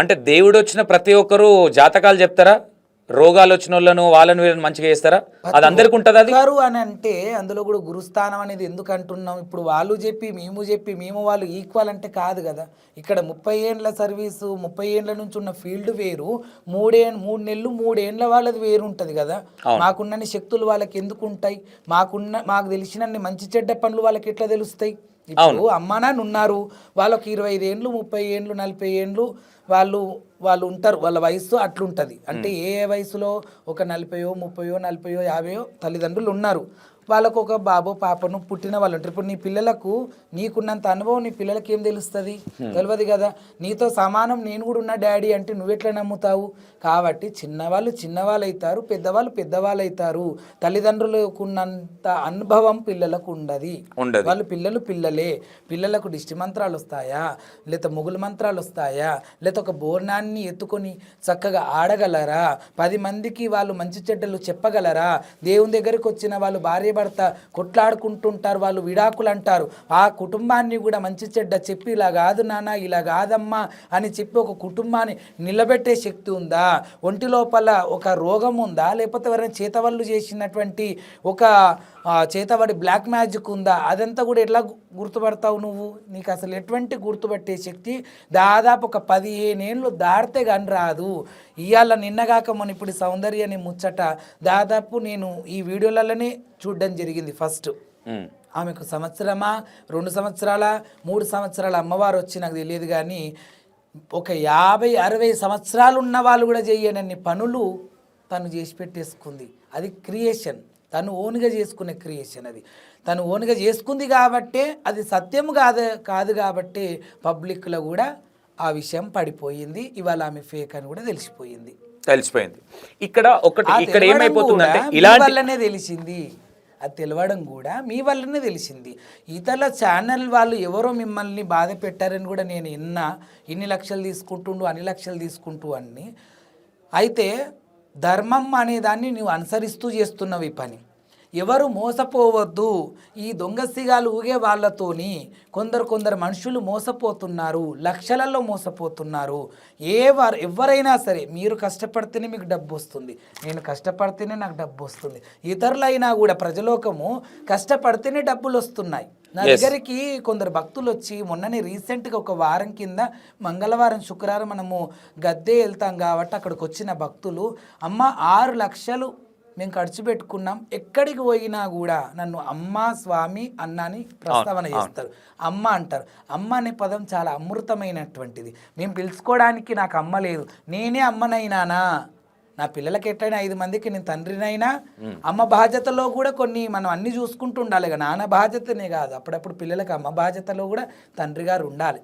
అంటే దేవుడు వచ్చిన ప్రతి ఒక్కరు జాతకాలు చెప్తారా? రోగాలు వచ్చిన వాళ్ళను వాళ్ళని వీళ్ళని మంచిగా చేస్తారా? అది అందరికి ఉంటుంది. అది ఒక్కరు అని అంటే అందులో కూడా గురుస్థానం అనేది ఎందుకు అంటున్నాం? ఇప్పుడు వాళ్ళు చెప్పి మేము వాళ్ళు ఈక్వల్ అంటే కాదు కదా. ఇక్కడ 30 ఏండ్ల సర్వీసు, 30 ఏండ్ల నుంచి ఉన్న ఫీల్డ్ వేరు, 3 నెలలు 3 ఏండ్ల వాళ్ళది వేరు ఉంటుంది కదా. మాకున్నన్ని శక్తులు వాళ్ళకి ఎందుకు ఉంటాయి? మాకు తెలిసినన్ని మంచి చెడ్డ పనులు వాళ్ళకి ఎట్లా తెలుస్తాయి? ఇప్పుడు అమ్మా నాన్న ఉన్నారు, వాళ్ళకి 25 ఏండ్లు 30 ఏండ్లు 40 ఏండ్లు వాళ్ళు ఉంటారు, వాళ్ళ వయసు అట్లుంటుంది. అంటే ఏ వయసులో ఒక 40, 30, 40, 50 తల్లిదండ్రులు ఉన్నారు, వాళ్ళకు ఒక బాబో పాపను పుట్టిన వాళ్ళు ఉంటారు. ఇప్పుడు నీ పిల్లలకు నీకున్నంత అనుభవం నీ పిల్లలకి ఏం తెలుస్తుంది? తెలియదు కదా. నీతో సమానం నేను కూడా ఉన్న డాడీ అంటే నువ్వెట్లా నమ్ముతావు? కాబట్టి చిన్నవాళ్ళు అవుతారు, పెద్దవాళ్ళు అవుతారు. తల్లిదండ్రులకు ఉన్నంత అనుభవం పిల్లలకు ఉండదు. వాళ్ళు పిల్లలే. పిల్లలకు దిష్టి మంత్రాలు వస్తాయా, లేక మొగులు మంత్రాలు వస్తాయా, లేక ఒక బోర్నాన్ని ఎత్తుకొని చక్కగా ఆడగలరా? 10 మందికి వాళ్ళు మంచి చెడ్డలు చెప్పగలరా? దేవుని దగ్గరికి వచ్చిన వాళ్ళు భార్య భర్త కొట్లాడుకుంటుంటారు, వాళ్ళు విడాకులు అంటారు. ఆ కుటుంబాన్ని కూడా మంచి చెడ్డ చెప్పి ఇలా కాదు నాన్న, ఇలా కాదమ్మా అని చెప్పి ఒక కుటుంబాన్ని నిలబెట్టే శక్తి ఉందా? ఒంటి లోపల ఒక రోగం ఉందా, లేకపోతే ఎవరైనా చేతవళ్ళు చేసినటువంటి ఒక చేతబడి బ్లాక్ మ్యాజిక్ ఉందా? అదంతా కూడా ఎట్లా గుర్తుపడతావు నువ్వు? నీకు అసలు ఎటువంటి గుర్తుపట్టే శక్తి దాదాపు ఒక 15 ఏళ్ళు దాటితే కానీ రాదు. ఇవాళ నిన్నగాక మన ఇప్పుడు సౌందర్యని ముచ్చట దాదాపు నేను ఈ వీడియోలలోనే చూడడం జరిగింది. ఫస్ట్ ఆమెకు సంవత్సరమా 2 సంవత్సరాల 3 సంవత్సరాల అమ్మవారు వచ్చి నాకు తెలియదు, కానీ ఒక 50-60 సంవత్సరాలు ఉన్న వాళ్ళు కూడా చేయనన్ని పనులు తను చేసి పెట్టేసుకుంది. అది క్రియేషన్, తను ఓన్గా చేసుకునే క్రియేషన్. అది తను ఓన్గా చేసుకుంది కాబట్టే అది సత్యం కాదు కాబట్టి పబ్లిక్లో కూడా ఆ విషయం పడిపోయింది. ఇవాళ ఆమె ఫేక్ అని కూడా తెలిసిపోయింది. ఇక్కడ ఏమైపోతుందంటే వల్లనే తెలిసింది. అది తెలవడం కూడా మీ వల్లనే తెలిసింది. ఇతరుల ఛానల్ వాళ్ళు ఎవరో మిమ్మల్ని బాధ పెట్టారని కూడా నేను ఇన్ని లక్షలు తీసుకుంటుండు, అన్ని లక్షలు తీసుకుంటూ అని. అయితే ధర్మం అనేదాన్ని నువ్వు అనుసరిస్తూ చేస్తున్నావు ఈ పని. ఎవరు మోసపోవద్దు. ఈ దొంగసిగాలు ఊగే వాళ్ళతోని కొందరు మనుషులు మోసపోతున్నారు, లక్షలలో మోసపోతున్నారు. ఎవరైనా సరే మీరు కష్టపడితేనే మీకు డబ్బు వస్తుంది, నేను కష్టపడితేనే నాకు డబ్బు వస్తుంది. ఇతరులైనా కూడా ప్రజలోకము కష్టపడితేనే డబ్బులు వస్తున్నాయి. నా దగ్గరికి కొందరు భక్తులు వచ్చి మొన్ననే రీసెంట్గా ఒక వారం కింద మంగళవారం శుక్రవారం మనము గద్దె వెళ్తాం కాబట్టి అక్కడికి వచ్చిన భక్తులు, అమ్మ 6 లక్షలు మేము ఖర్చు పెట్టుకున్నాం, ఎక్కడికి పోయినా కూడా నన్ను అమ్మ స్వామి అన్న అని ప్రస్తావన చేస్తారు. అమ్మ అంటారు. అమ్మ అనే పదం చాలా అమృతమైనటువంటిది. మేము పిలుచుకోవడానికి నాకు అమ్మ లేదు, నేనే అమ్మనైనానా? నా పిల్లలకి ఎట్లయినా 5 మందికి నేను తండ్రినైనా. అమ్మ బాధ్యతలో కూడా కొన్ని మనం అన్ని చూసుకుంటూ ఉండాలి. నాన్న బాధ్యతనే కాదు, అప్పుడప్పుడు పిల్లలకి అమ్మ బాధ్యతలో కూడా తండ్రి గారు ఉండాలి.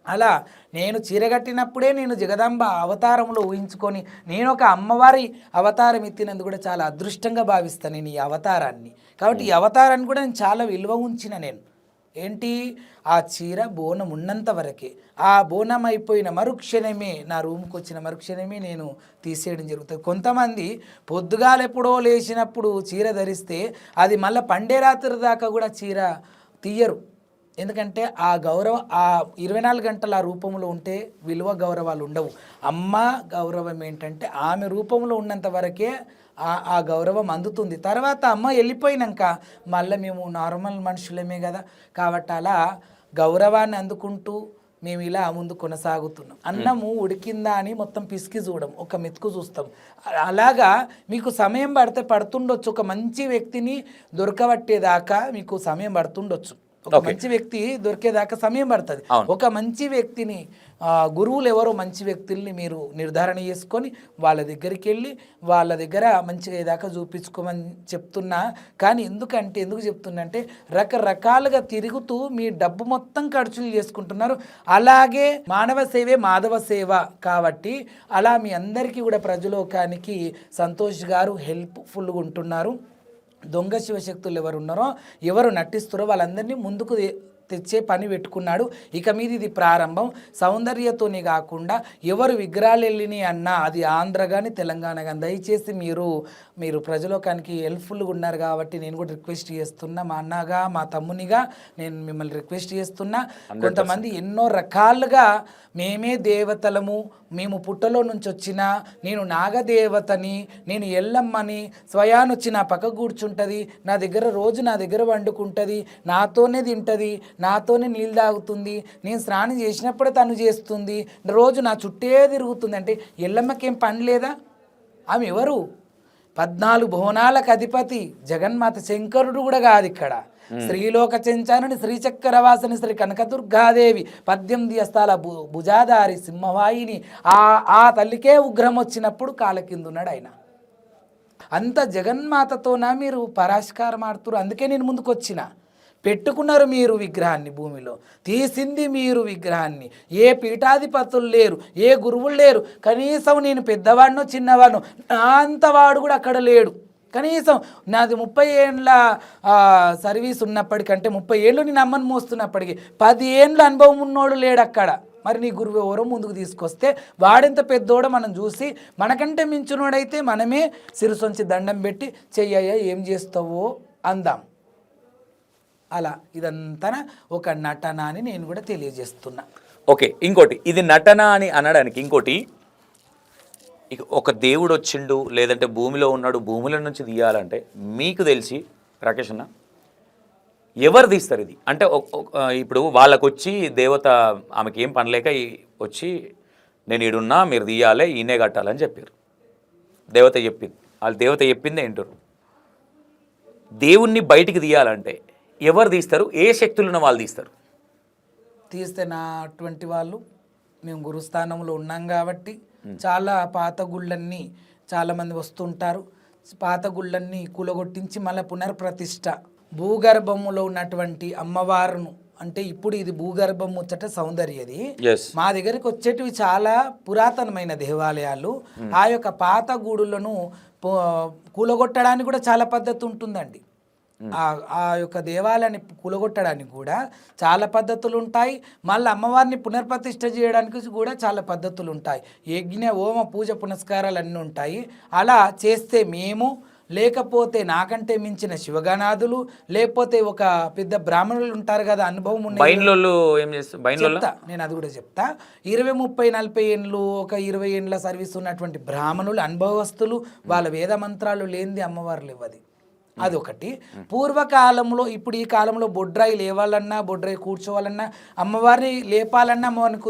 అలా నేను చీరగట్టినప్పుడే నేను జగదాంబ అవతారంలో ఊహించుకొని నేను ఒక అమ్మవారి అవతారం ఎత్తినందుకు కూడా చాలా అదృష్టంగా భావిస్తాను నేను ఈ అవతారాన్ని. కాబట్టి ఈ అవతారాన్ని కూడా నేను చాలా విలువ ఉంచిన. నేను ఏంటి, ఆ చీర బోనం ఉన్నంత వరకే, ఆ బోనం అయిపోయిన మరుక్షణమే, నా రూమ్కి వచ్చిన మరుక్షణమే నేను తీసేయడం జరుగుతుంది. కొంతమంది పొద్దుగాలెప్పుడో లేచినప్పుడు చీర ధరిస్తే అది మళ్ళీ పండే రాత్రి దాకా కూడా చీర తీయరు. ఎందుకంటే ఆ గౌరవం ఆ 24 గంటల ఆ రూపంలో ఉంటే విలువ గౌరవాలు ఉండవు. అమ్మ గౌరవం ఏంటంటే ఆమె రూపంలో ఉన్నంత వరకే ఆ గౌరవం అందుతుంది. తర్వాత అమ్మ వెళ్ళిపోయినాక మళ్ళీ మేము నార్మల్ మనుషులమే కదా, కాబట్టి అలా గౌరవాన్ని అందుకుంటూ మేము ఇలా ముందు కొనసాగుతున్నాం. అన్నము ఉడికిందా అని మొత్తం పిసికి చూడం, ఒక మెతుకు చూస్తాం. అలాగా మీకు సమయం పడుతుండొచ్చు. ఒక మంచి వ్యక్తిని దొరకబట్టేదాకా మీకు సమయం పడుతుండొచ్చు. ఒక మంచి వ్యక్తి దొరికేదాకా సమయం పడుతుంది. ఒక మంచి వ్యక్తిని గురువులు ఎవరో మంచి వ్యక్తుల్ని మీరు నిర్ధారణ చేసుకొని వాళ్ళ దగ్గరికి వెళ్ళి వాళ్ళ దగ్గర మంచిగా ఏదాకా చూపించుకోమని చెప్తున్నా. కానీ ఎందుకు చెప్తున్నా అంటే రకరకాలుగా తిరుగుతూ మీ డబ్బు మొత్తం ఖర్చులు చేసుకుంటున్నారు. అలాగే మానవ సేవే మాధవ సేవ కాబట్టి అలా మీ అందరికీ కూడా ప్రజలోకానికి సంతోష్ గారు హెల్ప్ఫుల్గా ఉంటున్నారు. దొంగ శివశక్తులు ఎవరు ఉన్నారో, ఎవరు నటిస్తారో వాళ్ళందరినీ ముందుకు తెచ్చే పని పెట్టుకున్నాడు. ఇక మీద ఇది ప్రారంభం. సౌందర్యతోనే కాకుండా ఎవరు విగ్రహాలు వెళ్ళినాయి అన్నా అది ఆంధ్ర కానీ తెలంగాణ కానీ దయచేసి మీరు ప్రజలోకానికి హెల్ప్ఫుల్గా ఉన్నారు కాబట్టి నేను కూడా రిక్వెస్ట్ చేస్తున్నా, మా అన్నగా మా తమ్మునిగా నేను మిమ్మల్ని రిక్వెస్ట్ చేస్తున్నా. కొంతమంది ఎన్నో రకాలుగా మేమే దేవతలము, మేము పుట్టలో నుంచి వచ్చిన, నేను నాగదేవతని, నేను ఎల్లమ్మని, స్వయానొచ్చి నా పక్క కూర్చుంటుంది, నా దగ్గర వండుకుంటుంది, నాతోనే తింటుంది, నాతోనే నీళ్ళు తాగుతుంది, నేను స్నానం చేసినప్పుడే తను చేస్తుంది, రోజు నా చుట్టే తిరుగుతుంది. అంటే ఎల్లమ్మకేం పని లేదా? ఆమె ఎవరు? 14 భువనాలకు అధిపతి జగన్మాత. శంకరుడు కూడా కాదు ఇక్కడ. శ్రీలోక చెంచానుని శ్రీచక్రవాసని శ్రీ కనకదుర్గాదేవి 18 హస్తాల భుజాధారి సింహవాహిని. ఆ తల్లికే ఉగ్రం వచ్చినప్పుడు కాళ్ళ కింద ఉన్నాడు ఆయన. అంత జగన్మాతతోనా మీరు పరాష్కారం ఆడుతున్నారు? అందుకే నేను ముందుకు వచ్చిన. పెట్టుకున్నారు మీరు విగ్రహాన్ని, భూమిలో తీసింది మీరు విగ్రహాన్ని. ఏ పీఠాధిపతులు లేరు, ఏ గురువులు లేరు. కనీసం నేను పెద్దవాడినో చిన్నవాడినో నా అంతవాడు కూడా అక్కడ లేడు. కనీసం నాది 30 ఏళ్ళ సర్వీస్ ఉన్నప్పటికంటే 30 ఏళ్ళు నేను అమ్మని మోస్తున్నప్పటికీ 10 ఏళ్ళ అనుభవం ఉన్నోడు లేడు అక్కడ. మరి నీ గురువు ఎవరో ముందుకు తీసుకొస్తే వాడెంత పెద్దోడో మనం చూసి మనకంటే మించినోడైతే మనమే శిరసొంచి దండం పెట్టి చెయ్యయ్యా ఏం చేస్తావో అందాం. అలా ఇదంతా ఒక నటన అని నేను కూడా తెలియజేస్తున్నా. ఓకే, ఇంకోటి ఇది నటన అని అనడానికి ఇంకోటి, ఇక ఒక దేవుడు వచ్చిండు లేదంటే భూమిలో ఉన్నాడు, భూమిలో నుంచి తీయాలంటే మీకు తెలిసి రాకేష్ అన్న ఎవరు తీస్తారు ఇది? అంటే ఇప్పుడు వాళ్ళకు వచ్చి దేవత ఆమెకి ఏం పనిలేక వచ్చి నేను ఈడున్నా మీరు తీయాలి, ఈయనే కట్టాలని చెప్పారు. దేవత చెప్పింది, వాళ్ళు దేవత చెప్పిందే వింటారు. దేవుణ్ణి బయటికి తీయాలంటే ఎవరు తీస్తారు? ఏ శక్తులున్న వాళ్ళు తీస్తారు? తీస్తే నా అటువంటి వాళ్ళు, మేము గురుస్థానంలో ఉన్నాం కాబట్టి చాలా పాత గుళ్ళన్నీ చాలామంది వస్తుంటారు. పాత గుళ్ళన్నీ కూలగొట్టించి మళ్ళీ పునర్ప్రతిష్ఠ భూగర్భములో ఉన్నటువంటి అమ్మవారును, అంటే ఇప్పుడు ఇది భూగర్భం ముచ్చట సౌందర్యది. మా దగ్గరికి వచ్చేటివి చాలా పురాతనమైన దేవాలయాలు. ఆ యొక్క పాత గూడులను కూలగొట్టడానికి కూడా చాలా పద్ధతి ఉంటుందండి. ఆ యొక్క దేవాలయాన్ని కూలగొట్టడానికి కూడా చాలా పద్ధతులు ఉంటాయి. మళ్ళీ అమ్మవారిని పునర్ప్రతిష్ఠ చేయడానికి కూడా చాలా పద్ధతులు ఉంటాయి. యజ్ఞ హోమ పూజ పునస్కారాలు అన్నీ ఉంటాయి. అలా చేస్తే మేము, లేకపోతే నాకంటే మించిన శివగణాదులు, లేకపోతే ఒక పెద్ద బ్రాహ్మణులు ఉంటారు కదా, అనుభవం చెప్తా నేను, అది కూడా చెప్తా. 20, 30, 40 ఏళ్ళు, ఒక 20 ఏళ్ళ సర్వీస్ ఉన్నటువంటి బ్రాహ్మణులు, అనుభవస్తులు, వాళ్ళ వేద మంత్రాలు లేనిది అమ్మవార్లు ఇవ్వది. అదొకటి. పూర్వకాలంలో, ఇప్పుడు ఈ కాలంలో బొడ్రాయి లేవాలన్నా, బొడ్రాయి కూర్చోవాలన్నా, అమ్మవారిని లేపాలన్నా, అమ్మవారిని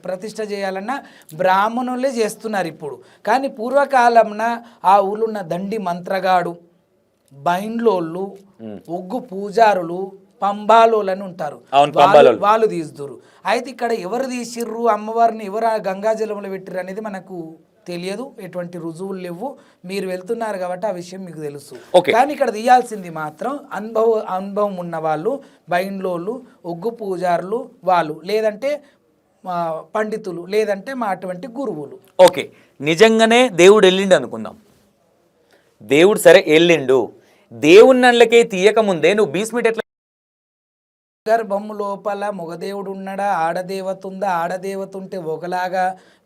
ప్రతిష్ఠ చేయాలన్నా బ్రాహ్మణులే చేస్తున్నారు ఇప్పుడు. కానీ పూర్వకాలంన ఆ ఊళ్ళున్న దండి మంత్రగాడు, బైండ్లోళ్ళు, ఒగ్గు పూజారులు, పంబాలోలని ఉంటారు, వాళ్ళు తీస్తురు. అయితే ఇక్కడ ఎవరు తీసిర్రు అమ్మవారిని, ఎవరు గంగాజలంలో పెట్టిర్రు అనేది మనకు తెలియదు, ఎటువంటి రుజువులు లేవు. మీరు వెళ్తున్నారు కాబట్టి ఆ విషయం మీకు తెలుసు. కానీ ఇక్కడ తీయాల్సింది మాత్రం అనుభవం ఉన్న వాళ్ళు, బైండ్లోళ్ళు, ఒగ్గు పూజారులు వాళ్ళు, లేదంటే పండితులు, లేదంటే మా అటువంటి గురువులు. ఓకే, నిజంగానే దేవుడు వెళ్ళిండు అనుకుందాం. దేవుడు సరే వెళ్ళిండు, దేవుని నళ్ళకే తీయకముందే నువ్వు బీస్మిట్ ఎట్లా? గర్భము లోపల మగదేవుడు ఉన్నాడా, ఆడదేవత ఉందా? ఆడదేవత ఉంటే ఒకలాగా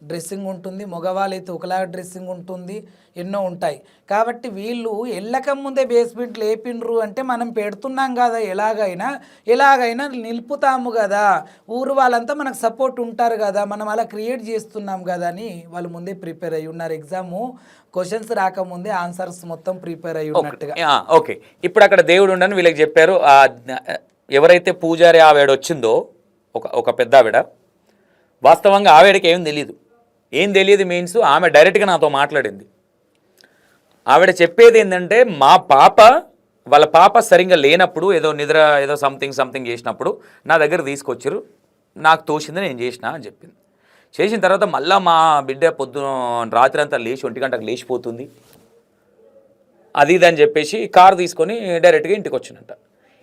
డ్రెస్సింగ్ ఉంటుంది, మగవాళ్ళైతే ఒకలాగా డ్రెస్సింగ్ ఉంటుంది, ఎన్నో ఉంటాయి. కాబట్టి వీళ్ళు వెళ్ళక ముందే బేస్మెంట్ లేపిండ్రు అంటే మనం పెడుతున్నాం కదా, ఎలాగైనా నిలుపుతాము కదా, ఊరు వాళ్ళంతా మనకు సపోర్ట్ ఉంటారు కదా, మనం అలా క్రియేట్ చేస్తున్నాం కదా అని వాళ్ళు ముందే ప్రిపేర్ అయ్యి ఉన్నారు. ఎగ్జాము క్వశ్చన్స్ రాకముందే ఆన్సర్స్ మొత్తం ప్రిపేర్ అయ్యి ఉన్నట్టుగా. ఓకే, ఇప్పుడు అక్కడ దేవుడు ఉండని వీళ్ళకి చెప్పారు. ఎవరైతే పూజారి ఆవిడ వచ్చిందో, ఒక పెద్ద ఆవిడ, వాస్తవంగా ఆవిడకి ఏం తెలియదు మీన్స్ ఆమె డైరెక్ట్గా నాతో మాట్లాడింది. ఆవిడ చెప్పేది ఏంటంటే, వాళ్ళ పాప సరిగ్గా లేనప్పుడు ఏదో సంథింగ్ చేసినప్పుడు నా దగ్గర తీసుకొచ్చారు, నాకు తోచింది నేను చేసిన అని చెప్పింది. చేసిన తర్వాత మళ్ళీ మా బిడ్డ రాత్రి అంతా లేచి 1 గంటకు లేచిపోతుంది, అది ఇది అని చెప్పేసి కారు తీసుకొని డైరెక్ట్గా ఇంటికి వచ్చినట్ట.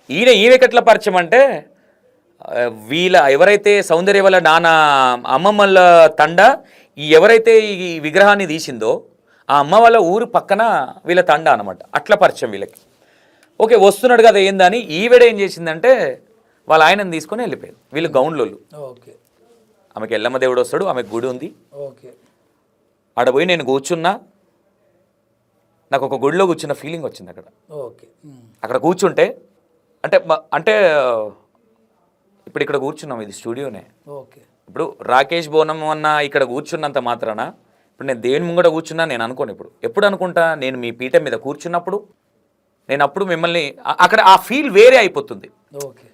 ఈమెకెట్లా పరిచయం అంటే, ఎవరైతే సౌందర్య వల్ల నాన్న అమ్మమ్మల తండ ఎవరైతే ఈ విగ్రహాన్ని తీసిందో ఆ అమ్మ వాళ్ళ ఊరు పక్కన వీళ్ళ తండ అనమాట. అట్లా పరిచయం వీళ్ళకి. ఓకే, వస్తున్నాడు కదా ఏందని ఈవిడ ఏం చేసిందంటే వాళ్ళ ఆయనని తీసుకొని వెళ్ళిపోయారు. వీళ్ళు గౌన్లోళ్ళు. ఓకే ఆమెకి ఎల్లమ్మ దేవుడు వస్తాడు, ఆమెకు గుడి ఉంది. ఓకే ఆడ పోయి నేను కూర్చున్నా, నాకు ఒక గుడిలో కూర్చున్న ఫీలింగ్ వచ్చింది అక్కడ. ఓకే అక్కడ కూర్చుంటే అంటే ఇప్పుడు ఇక్కడ కూర్చున్నాం, ఇది స్టూడియోనే. ఓకే ఇప్పుడు రాకేష్ బోనం అన్న ఇక్కడ కూర్చున్నంత మాత్రాన ఇప్పుడు నేను దేవుని ముంగట కూర్చున్నా నేను అనుకోను. ఎప్పుడు అనుకుంటా, నేను మీ పీఠం మీద కూర్చున్నప్పుడు నేను అప్పుడు మిమ్మల్ని అక్కడ ఆ ఫీల్ వేరే అయిపోతుంది. ఓకే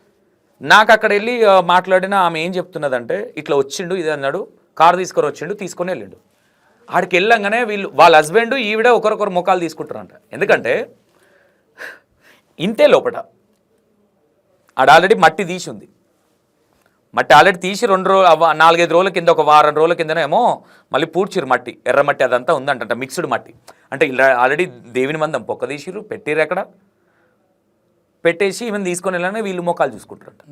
నాకు అక్కడ వెళ్ళి మాట్లాడిన ఆమె ఏం చెప్తున్నదంటే, ఇట్లా వచ్చిండు ఇది అన్నాడు, కారు తీసుకొని వెళ్ళిండు. ఆడికి వెళ్ళంగానే వాళ్ళ హస్బెండ్ ఈవిడ ఒకరొకరు ముఖాలు తీసుకుంటారంట. ఎందుకంటే ఇంతే లోపట ఆడ ఆల్రెడీ మట్టి తీసి ఉంది. మట్టి ఆల్రెడీ తీసి 4-5 రోజుల కింద, ఒక వారం రోజుల కిందనేమో మళ్ళీ పూడ్చిరు మట్టి, ఎర్రమట్టి అదంతా ఉందంట, మిక్స్డ్ మట్టి. అంటే ఇలా ఆల్రెడీ దేవుని మందం పొక్క తీసిరు, పెట్టిరు. అక్కడ పెట్టేసి ఈమెను తీసుకొని వెళ్ళగానే వీళ్ళు మొక్కలు చూసుకుంటారంట.